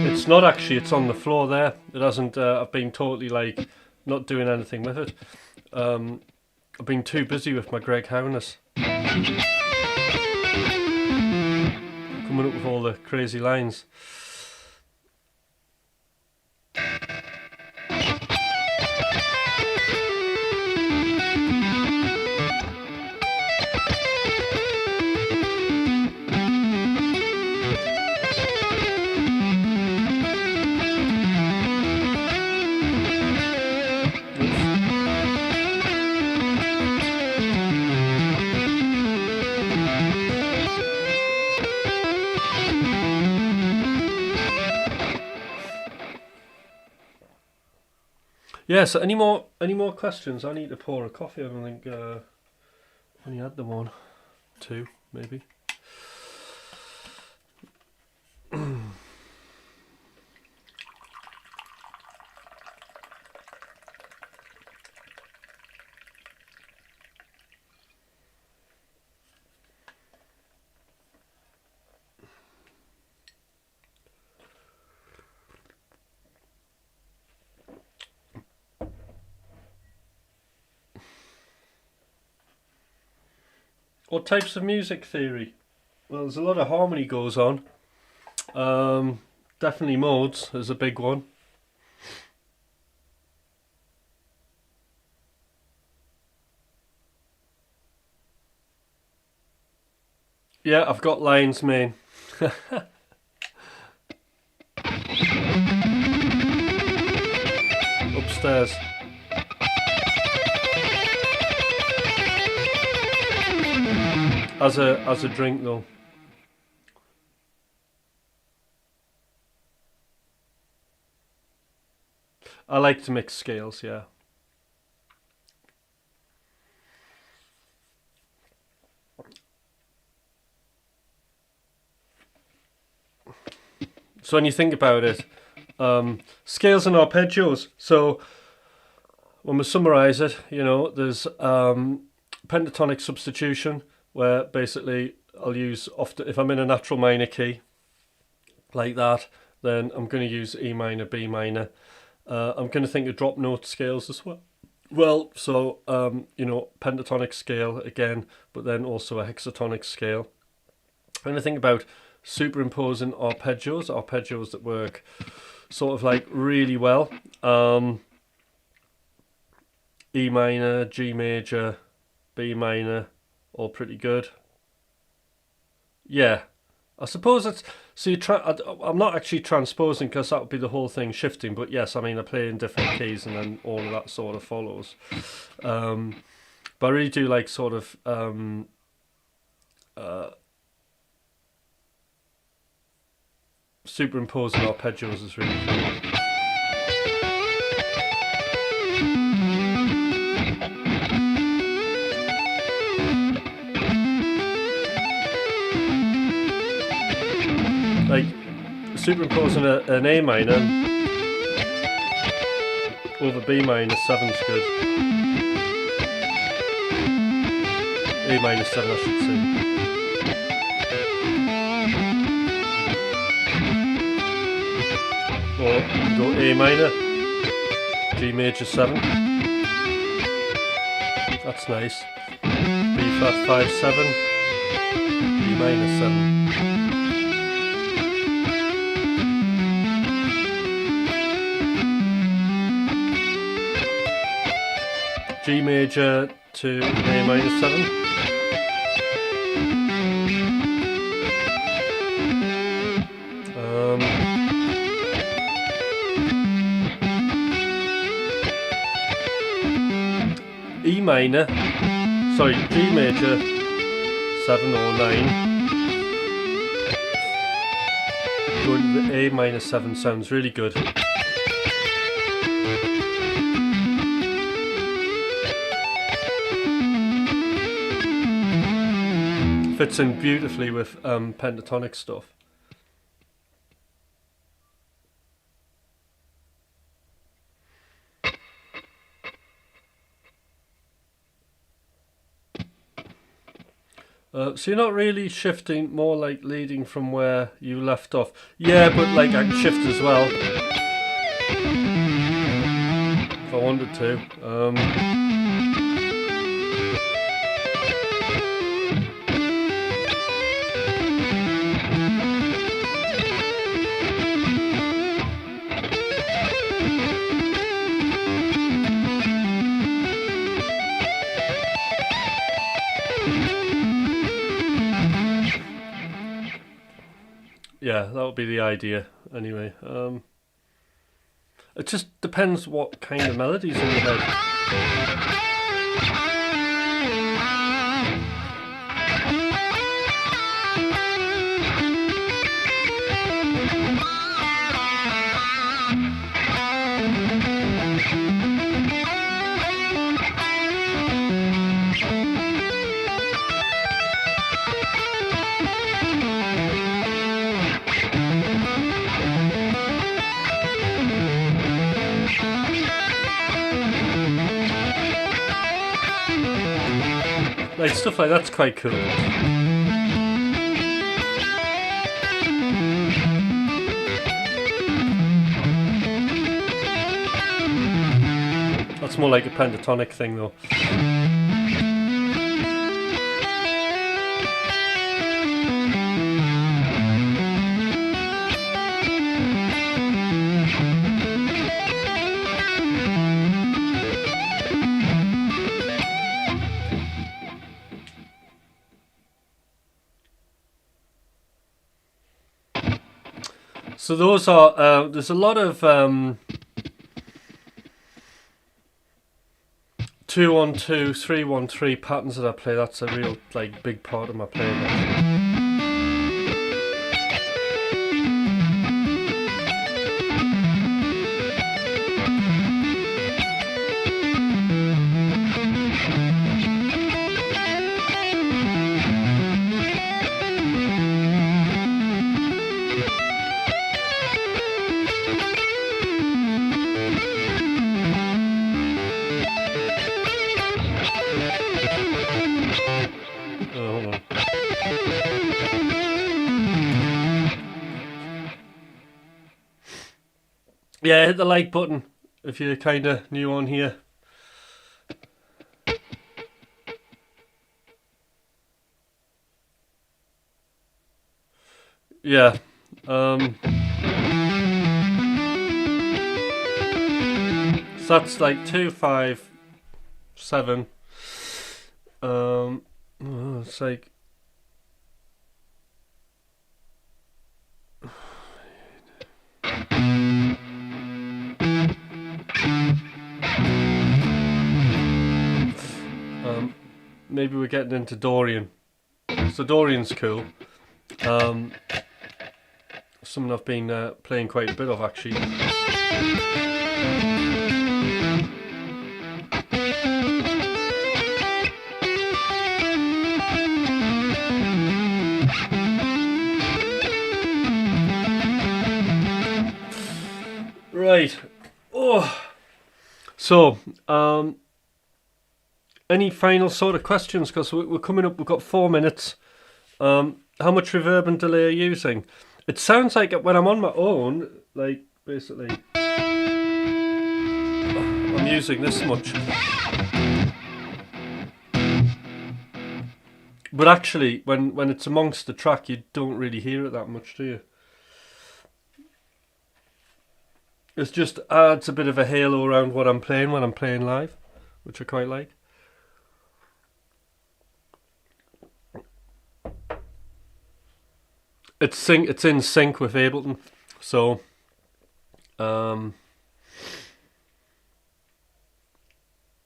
It's not actually, it's on the floor there. It hasn't, I've been totally like not doing anything with it. I've been too busy with my Greg Howe-ness. Coming up with all the crazy lines. Yeah, so any more questions? I need to pour a coffee. I don't think only had the one, two maybe. What types of music theory? Well, there's a lot of harmony goes on. Definitely modes is a big one. Yeah, I've got lines, main. Upstairs. As a drink though. I like to mix scales, yeah. So when you think about it, scales and arpeggios. So when we summarize it, you know, there's pentatonic substitution, where basically I'll use, often if I'm in a natural minor key like that, then I'm going to use E minor, B minor. I'm going to think of drop note scales as well. Well, so you know, pentatonic scale again, but then also a hexatonic scale. I'm going to think about superimposing arpeggios that work sort of like really well. E minor, G major, B minor, all pretty good. Yeah, I suppose it's, so I'm not actually transposing because that would be the whole thing shifting, but yes, I mean I play in different keys and then all of that sort of follows. But I really do like sort of superimposing arpeggios is really cool. Like superimposing an A minor over B minor 7 is good. A minor 7 I should say. Or you can go A minor, G major 7. That's nice. B flat 5 7, B minor 7. G major to A minor 7. E minor, sorry, G major 7 or 9. Going to the A minor 7 sounds really good. Fits in beautifully with pentatonic stuff. So you're not really shifting, more like leading from where you left off. Yeah, but like I can shift as well if I wanted to. Yeah, that would be the idea anyway. It just depends what kind of melodies in your head. Like stuff like that's quite cool. That's more like a pentatonic thing though. So those are, there's a lot of 2-1-2, 3-1-3 patterns that I play. That's a real like big part of my playing actually. Yeah, hit the like button if you're kind of new on here. Yeah. So that's like 2, 5, 7. It's like maybe we're getting into Dorian. So Dorian's cool. something I've been playing quite a bit of actually. Right. Oh. So, any final sort of questions? Because we're coming up. We've got 4 minutes. How much reverb and delay are you using? It sounds like when I'm on my own, like basically, I'm using this much. But actually, when it's amongst the track, you don't really hear it that much, do you? It just adds a bit of a halo around what I'm playing when I'm playing live, which I quite like. It's in sync with Ableton, so oh,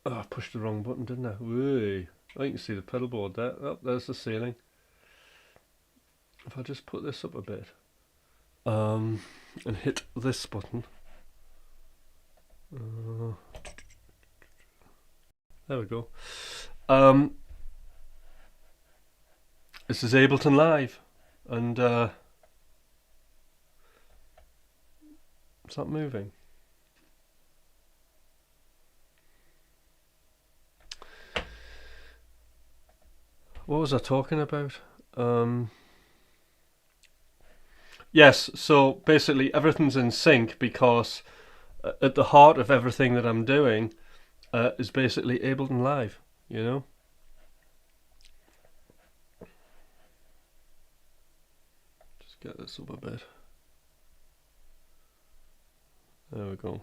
I pushed the wrong button, didn't I? Whee. I can see the pedal board there. Oh, there's the ceiling. If I just put this up a bit and hit this button. There we go. This is Ableton Live, and is that moving? What was I talking about? Yes, so basically everything's in sync because at the heart of everything that I'm doing is basically Ableton Live, you know? Just get this up a bit. There we go.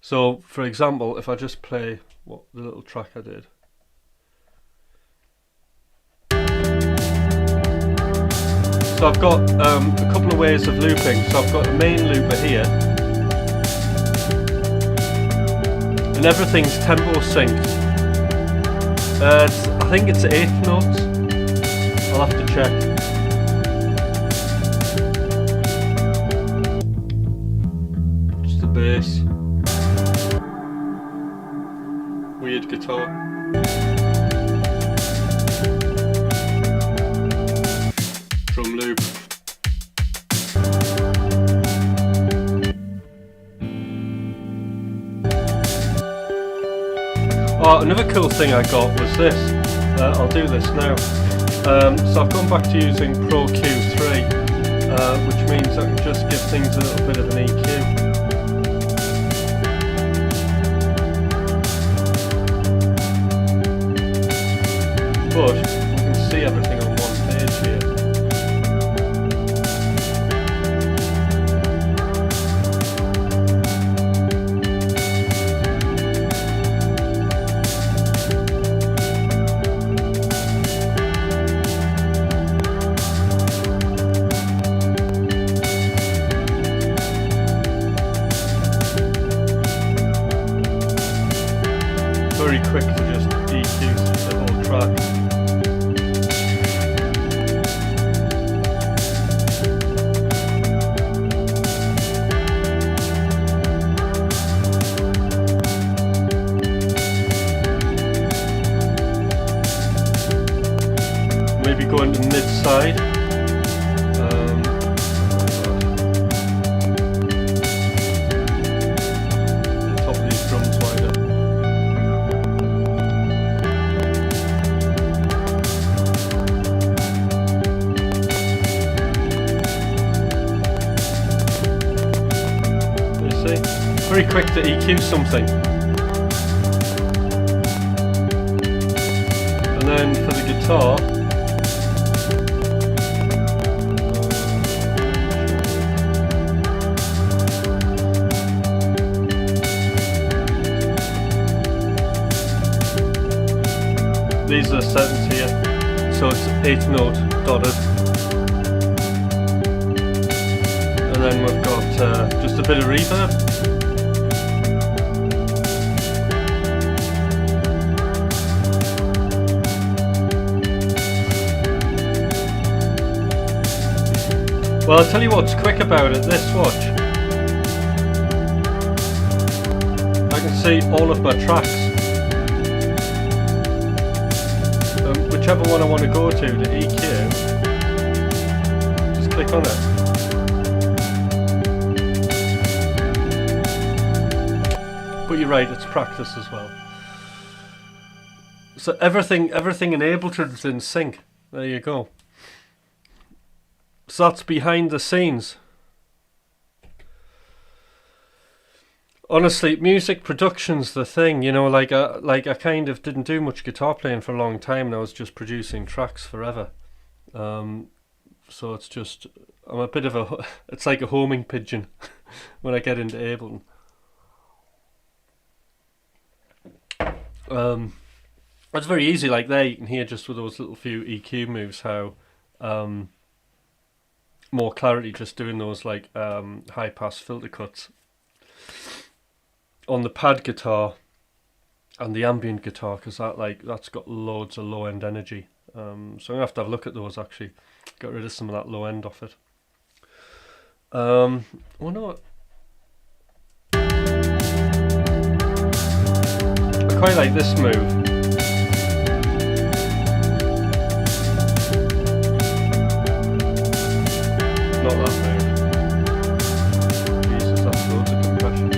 So, for example, if I just play the little track I did. So I've got a couple of ways of looping. So I've got a main looper here, and everything's tempo synced. I think it's 8 notes. I'll have to check. Just the bass. Weird guitar. Drum loop. Oh, another cool thing I got was this. I'll do this now. So I've gone back to using Pro Q3, which means I can just give things a little bit of an EQ. But you can see everything on one page here. Very quick to just EQ the whole track. Maybe go into mid-side. Top of these drums wider. You see? Very quick to EQ something. And then for the guitar, these are settings here, so it's 8 note dotted, and then we've got just a bit of reverb. Well, I'll tell you what's quick about it. This watch. I can see all of my tracks. Whichever one I want to go to EQ, just click on it. But you're right, it's practice as well. So everything in Ableton's in sync. There you go. So that's behind the scenes. Honestly, music production's the thing, you know, like I kind of didn't do much guitar playing for a long time and I was just producing tracks forever. So it's just, I'm a bit of a, it's like a homing pigeon when I get into Ableton. It's very easy, like there you can hear just with those little few EQ moves how more clarity just doing those like high pass filter cuts. On the pad guitar and the ambient guitar, because that's got loads of low end energy. So I'm gonna have to look at those actually. Get rid of some of that low end off it. Well, no, I quite like this move. Not that move. Jesus, that's loads of compression.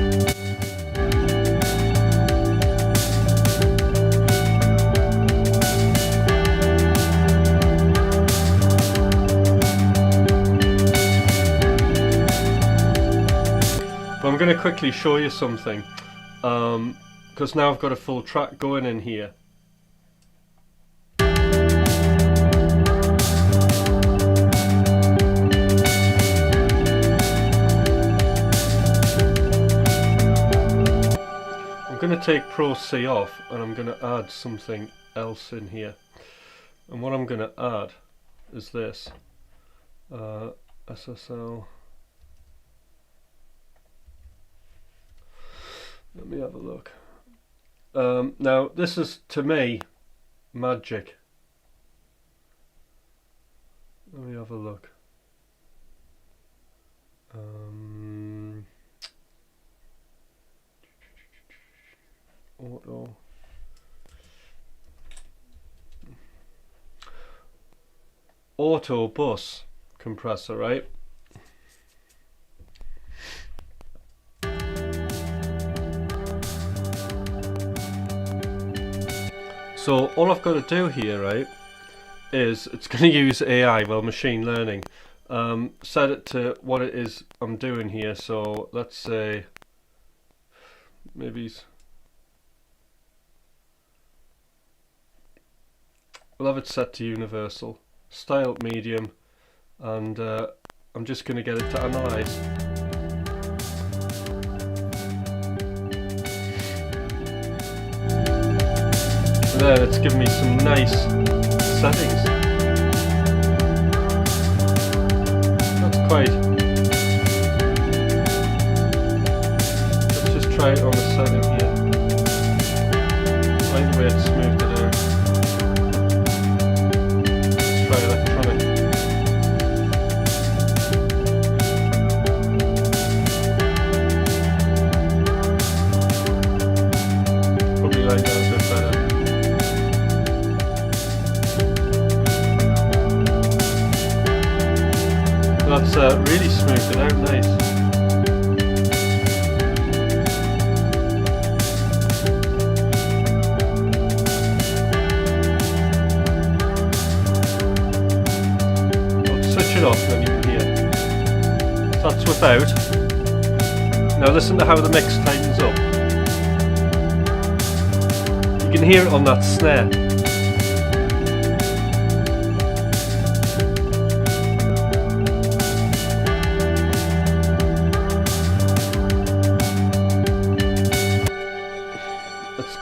But I'm going to quickly show you something, because now I've got a full track going in here. I'm going to take Pro C off and I'm going to add something else in here. And what I'm going to add is this. SSL. Let me have a look. Now this is, to me, magic. Let me have a look. Auto bus compressor, right? So all I've got to do here, right, is it's going to use AI, well, machine learning. Set it to what it is I'm doing here. So let's say maybe we'll have it set to universal, style medium, and I'm just going to get it to analyze. And then it's given me some nice settings. That's quite. Let's just try it on the setting here. I like the way it's smoothed it out. Let's try electronic. Probably like that a bit better. That's really smoothed it out nice. I'll switch it off and then you can hear. So that's without. Now listen to how the mix tightens up. You can hear it on that snare.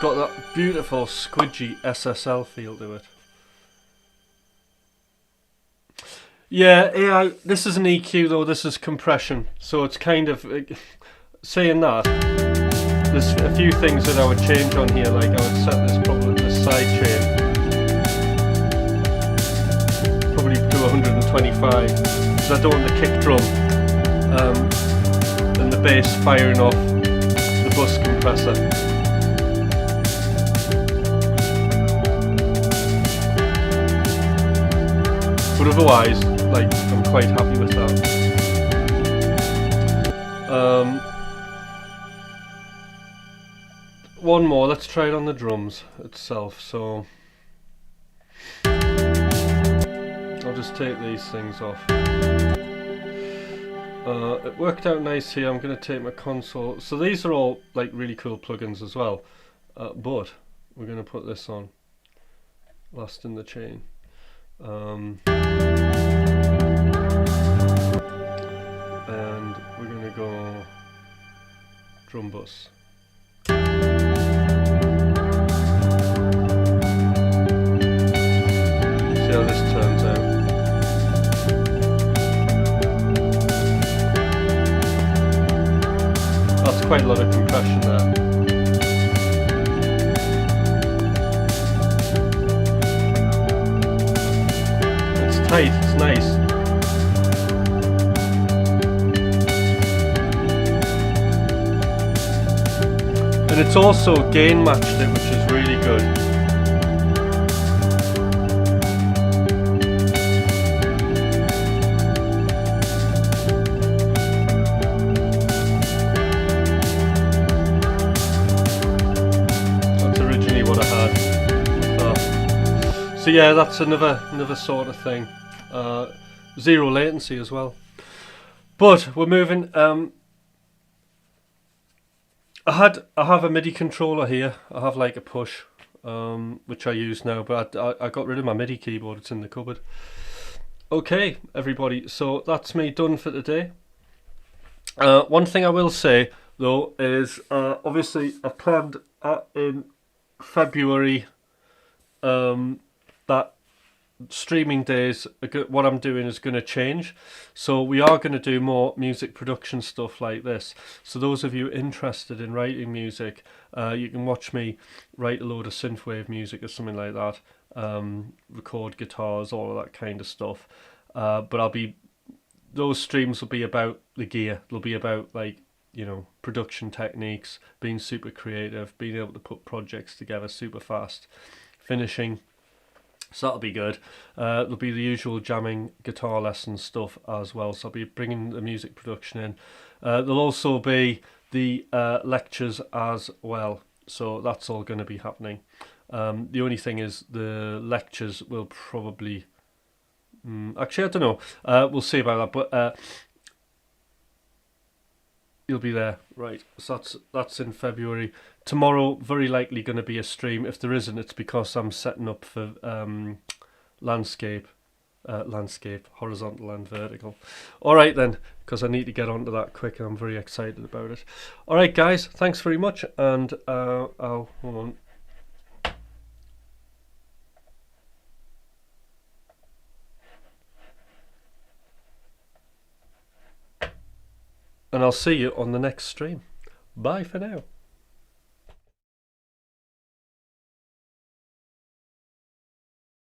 Got that beautiful squidgy SSL feel to it. Yeah, AI, this is an EQ though, this is compression. So it's kind of, saying that, there's a few things that I would change on here, like I would set this probably the side chain. Probably to 125. because I don't want the kick drum and the bass firing off the bus compressor. But otherwise, like, I'm quite happy with that. One more, let's try it on the drums itself. So I'll just take these things off. It worked out nice here. I'm going to take my console. So these are all like really cool plugins as well, but we're going to put this on last in the chain. And we're going to go drum bus. See how this turns out. That's quite a lot of compression there. It's tight, it's nice. And it's also gain matched it, which is really good. That's originally what I had with that. So yeah, that's another sort of thing. Zero latency as well. But we're moving. I have a MIDI controller here. I have like a push, which I use now, but I got rid of my MIDI keyboard. It's in the cupboard. Okay, everybody. So that's me done for today. One thing I will say though is obviously I planned in February that streaming days, what I'm doing is going to change, so we are going to do more music production stuff like this. So those of you interested in writing music, you can watch me write a load of synthwave music or something like that, record guitars, all of that kind of stuff, but those streams will be about the gear. They'll be about, like, you know, production techniques, being super creative, being able to put projects together super fast, finishing. So that'll be good. There'll be the usual jamming, guitar lesson stuff as well. So I'll be bringing the music production in. There'll also be the lectures as well. So that's all going to be happening. The only thing is the lectures will probably... actually, I don't know. We'll see about that. But you'll be there. Right. So that's in February. Tomorrow, very likely going to be a stream. If there isn't, it's because I'm setting up for landscape, horizontal and vertical. All right then, because I need to get onto that quick, and I'm very excited about it. All right, guys, thanks very much, and hold on. And I'll see you on the next stream. Bye for now.